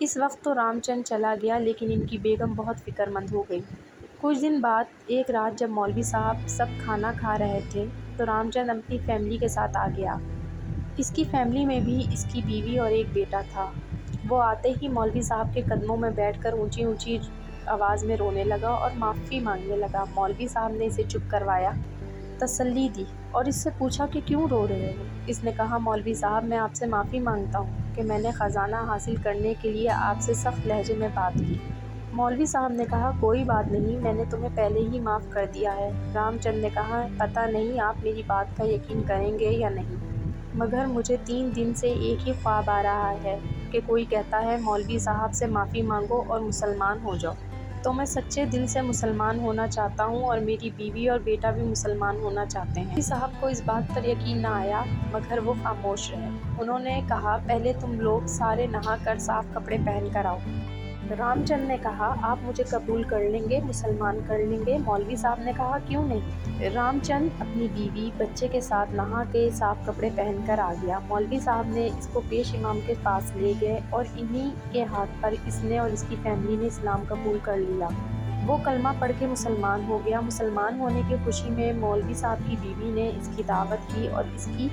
اس وقت تو رام چند چلا گیا، لیکن ان کی بیگم بہت فکر مند ہو گئی۔ کچھ دن بعد ایک رات جب مولوی صاحب سب کھانا کھا رہے تھے تو رام چند اپنی فیملی کے ساتھ آ گیا۔ اس کی فیملی میں بھی اس کی بیوی اور ایک بیٹا تھا۔ وہ آتے ہی مولوی صاحب کے قدموں میں بیٹھ کر اونچی اونچی آواز میں رونے لگا اور معافی مانگنے لگا۔ مولوی صاحب نے اسے چپ کروایا، تسلی دی اور اس سے پوچھا کہ کیوں رو رہے ہو؟ اس نے کہا، مولوی صاحب میں آپ سے معافی مانگتا ہوں کہ میں نے خزانہ حاصل کرنے کے لیے آپ سے سخت لہجے میں بات کی۔ مولوی صاحب نے کہا، کوئی بات نہیں، میں نے تمہیں پہلے ہی معاف کر دیا ہے۔ رام چند نے کہا، پتہ نہیں آپ میری بات کا یقین کریں گے یا نہیں، مگر مجھے 3 دن سے ایک ہی خواب آ رہا ہے کہ کوئی کہتا ہے مولوی صاحب سے معافی مانگو اور مسلمان ہو جاؤ۔ تو میں سچے دل سے مسلمان ہونا چاہتا ہوں اور میری بیوی اور بیٹا بھی مسلمان ہونا چاہتے ہیں۔ مولوی صاحب کو اس بات پر یقین نہ آیا، مگر وہ خاموش رہے۔ انہوں نے کہا، پہلے تم لوگ سارے نہا کر صاف کپڑے پہن کر آؤ۔ رام چند نے کہا، آپ مجھے قبول کر لیں گے، مسلمان کر لیں گے؟ مولوی صاحب نے کہا، کیوں نہیں؟ رام چند اپنی بیوی بچے کے ساتھ نہا کے صاف کپڑے پہن کر آ گیا۔ مولوی صاحب نے اس کو پیش امام کے پاس لے گئے اور انہی کے ہاتھ پر اس نے اور اس کی فیملی نے اسلام قبول کر لیا۔ وہ کلمہ پڑھ کے مسلمان ہو گیا۔ مسلمان ہونے کی خوشی میں مولوی صاحب کی بیوی نے اس کی دعوت کی اور اس کی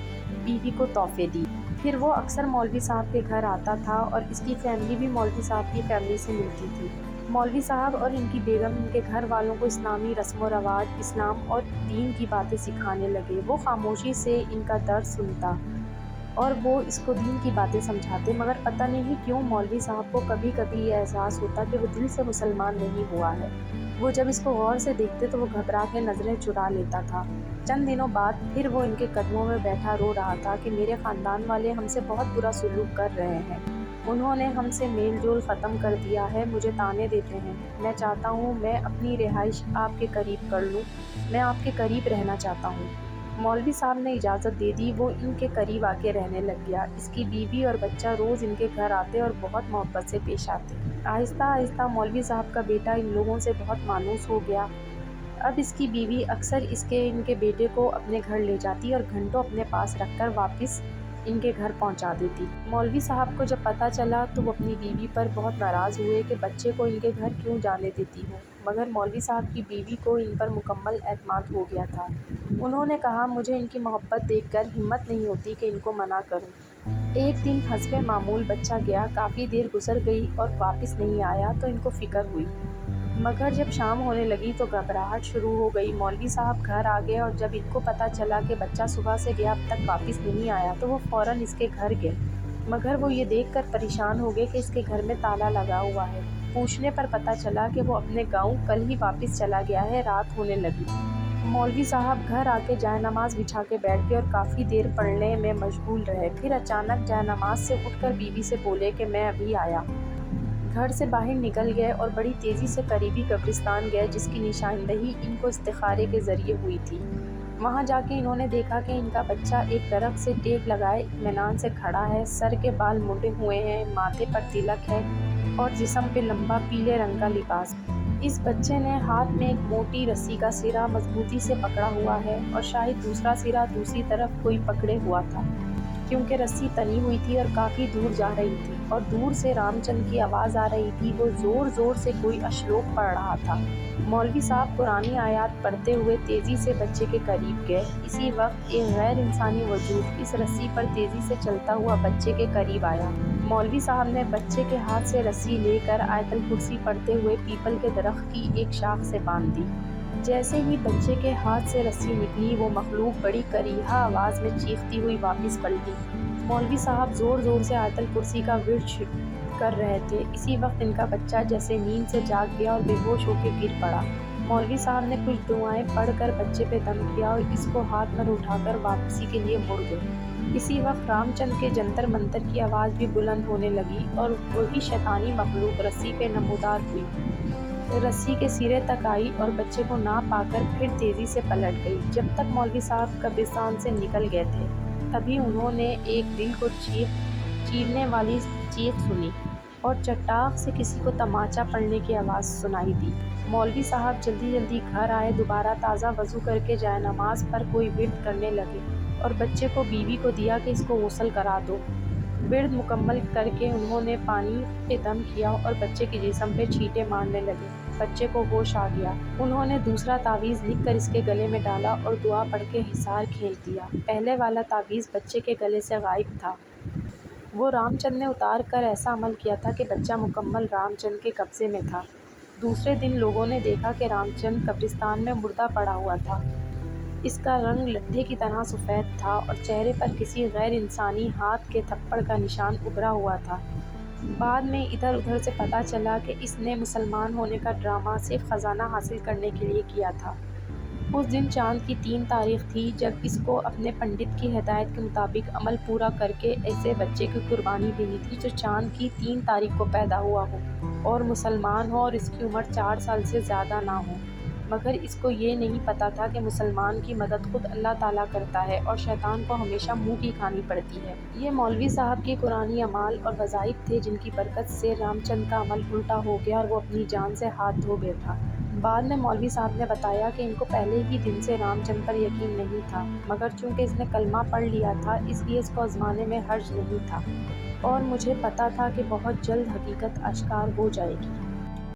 بیوی کو تحفے دی۔ پھر وہ اکثر مولوی صاحب کے گھر آتا تھا اور اس کی فیملی بھی مولوی صاحب کی فیملی سے ملتی تھی۔ مولوی صاحب اور ان کی بیگم ان کے گھر والوں کو اسلامی رسم و رواج، اسلام اور دین کی باتیں سکھانے لگے۔ وہ خاموشی سے ان کا درد سنتا اور وہ اس کو دین کی باتیں سمجھاتے، مگر پتہ نہیں کیوں مولوی صاحب کو کبھی کبھی یہ احساس ہوتا کہ وہ دل سے مسلمان نہیں ہوا ہے۔ وہ جب اس کو غور سے دیکھتے تو وہ گھبرا کے نظریں چرا لیتا تھا۔ چند دنوں بعد پھر وہ ان کے قدموں میں بیٹھا رو رہا تھا کہ میرے خاندان والے ہم سے بہت برا سلوک کر رہے ہیں، انہوں نے ہم سے میل جول ختم کر دیا ہے، مجھے طعنے دیتے ہیں۔ میں چاہتا ہوں میں اپنی رہائش آپ کے قریب کر لوں، میں آپ کے قریب رہنا چاہتا ہوں۔ مولوی صاحب نے اجازت دے دی۔ وہ ان کے قریب آ کے رہنے لگ گیا۔ اس کی بیوی اور بچہ روز ان کے گھر آتے اور بہت محبت سے پیش آتے۔ آہستہ آہستہ مولوی صاحب کا بیٹا ان لوگوں سے بہت مانوس ہو گیا۔ اب اس کی بیوی اکثر ان کے بیٹے کو اپنے گھر لے جاتی اور گھنٹوں اپنے پاس رکھ کر واپس ان کے گھر پہنچا دیتی۔ مولوی صاحب کو جب پتہ چلا تو وہ اپنی بیوی پر بہت ناراض ہوئے کہ بچے کو ان کے گھر کیوں جانے دیتی ہو، مگر مولوی صاحب کی بیوی کو ان پر مکمل اعتماد ہو گیا تھا۔ انہوں نے کہا، مجھے ان کی محبت دیکھ کر ہمت نہیں ہوتی کہ ان کو منع کروں۔ ایک دن حسب معمول بچہ گیا، کافی دیر گزر گئی اور واپس نہیں آیا تو ان کو فکر ہوئی، مگر جب شام ہونے لگی تو گھبراہٹ شروع ہو گئی۔ مولوی صاحب گھر آ گئے اور جب ان کو پتہ چلا کہ بچہ صبح سے گیا اب تک واپس نہیں آیا تو وہ فوراً اس کے گھر گئے، مگر وہ یہ دیکھ کر پریشان ہو گئے کہ اس کے گھر میں تالا لگا ہوا ہے۔ پوچھنے پر پتہ چلا کہ وہ اپنے گاؤں کل ہی واپس چلا گیا ہے، رات ہونے لگی۔ مولوی صاحب گھر آ کے جائے نماز بچھا کے بیٹھ گئے اور کافی دیر پڑھنے میں مشغول رہے۔ پھر اچانک جائے نماز سے اٹھ کر بیوی سے بولے کہ میں ابھی آیا۔ گھر سے باہر نکل گئے اور بڑی تیزی سے قریبی قبرستان گئے جس کی نشاندہی ان کو استخارے کے ذریعے ہوئی تھی۔ وہاں جا کے انہوں نے دیکھا کہ ان کا بچہ ایک درخت سے ٹیک لگائے اطمینان سے کھڑا ہے، سر کے بال منڈے ہوئے ہیں، ماتھے پر تلک ہے اور جسم پہ لمبا پیلے رنگ کا لباس۔ اس بچے نے ہاتھ میں ایک موٹی رسی کا سرا مضبوطی سے پکڑا ہوا ہے اور شاید دوسرا سرا دوسری طرف کوئی پکڑے ہوا تھا، کیونکہ رسی تنی ہوئی تھی اور کافی دور جا رہی تھی اور دور سے رام چند کی آواز آ رہی تھی، وہ زور زور سے کوئی اشلوک پڑھ رہا تھا۔ مولوی صاحب قرآنی آیات پڑھتے ہوئے تیزی سے بچے کے قریب گئے۔ اسی وقت ایک غیر انسانی وجود اس رسی پر تیزی سے چلتا ہوا بچے کے قریب آیا۔ مولوی صاحب نے بچے کے ہاتھ سے رسی لے کر آیت الکرسی پڑھتے ہوئے پیپل کے درخت کی ایک شاخ سے باندھ دی۔ جیسے ہی بچے کے ہاتھ سے رسی نکلی وہ مخلوق بڑی کریہہ آواز میں چیختی ہوئی واپس پلٹی۔ مولوی صاحب زور زور سے آیت الکرسی کا ورد کر رہے تھے۔ اسی وقت ان کا بچہ جیسے نیند سے جاگ گیا اور بے ہوش ہو کے گر پڑا۔ مولوی صاحب نے کچھ دعائیں پڑھ کر بچے پہ دم کیا اور اس کو ہاتھ پر اٹھا کر واپسی کے لیے مڑ گئے۔ اسی وقت رام چند کے جنتر منتر کی آواز بھی بلند ہونے لگی اور وہی شیطانی مخلوق رسی پہ نمودار ہوئی، رسی کے سرے تک آئی اور بچے کو نہ پا کر پھر تیزی سے پلٹ گئی۔ جب تک مولوی صاحب قبرستان سے نکل گئے تھے تبھی انہوں نے ایک دل کو چیرنے والی چیخ سنی اور چٹاخ سے کسی کو تماچا پڑنے کی آواز سنائی دی۔ مولوی صاحب جلدی جلدی گھر آئے، دوبارہ تازہ وضو کر کے جائے نماز پر کوئی ورد کرنے لگے اور بچے کو بیوی کو دیا کہ اس کو غسل کرا دو۔ ورد مکمل کر کے انہوں نے پانی پہ دم کیا اور بچے کے جسم پہ چھینٹے مارنے لگے۔ بچے کو ہوش آ گیا۔ انہوں نے دوسرا تعویذ لکھ کر اس کے گلے میں ڈالا اور دعا پڑھ کے حصار کھینچ دیا۔ پہلے والا تعویذ بچے کے گلے سے غائب تھا۔ وہ رام چند نے اتار کر ایسا عمل کیا تھا کہ بچہ مکمل رام چند کے قبضے میں تھا۔ دوسرے دن لوگوں نے دیکھا کہ رام چند قبرستان میں مردہ پڑا ہوا تھا۔ اس کا رنگ لٹھے کی طرح سفید تھا اور چہرے پر کسی غیر انسانی ہاتھ کے تھپڑ کا نشان ابھرا ہوا تھا۔ بعد میں ادھر ادھر سے پتہ چلا کہ اس نے مسلمان ہونے کا ڈرامہ صرف خزانہ حاصل کرنے کے لیے کیا تھا۔ اس دن چاند کی 3 تاریخ تھی جب اس کو اپنے پنڈت کی ہدایت کے مطابق عمل پورا کر کے ایسے بچے کی قربانی دینی تھی جو چاند کی 3 تاریخ کو پیدا ہوا ہو اور مسلمان ہو اور اس کی عمر 4 سال سے زیادہ نہ ہو، مگر اس کو یہ نہیں پتہ تھا کہ مسلمان کی مدد خود اللہ تعالیٰ کرتا ہے اور شیطان کو ہمیشہ منہ کی کھانی پڑتی ہے۔ یہ مولوی صاحب کے قرآنی اعمال اور وظائف تھے جن کی برکت سے رام چند کا عمل الٹا ہو گیا اور وہ اپنی جان سے ہاتھ دھو بیٹھا۔ بعد میں مولوی صاحب نے بتایا کہ ان کو پہلے ہی دن سے رام چند پر یقین نہیں تھا، مگر چونکہ اس نے کلمہ پڑھ لیا تھا اس لیے اس کو آزمانے میں حرج نہیں تھا، اور مجھے پتہ تھا کہ بہت جلد حقیقت آشکار ہو جائے گی۔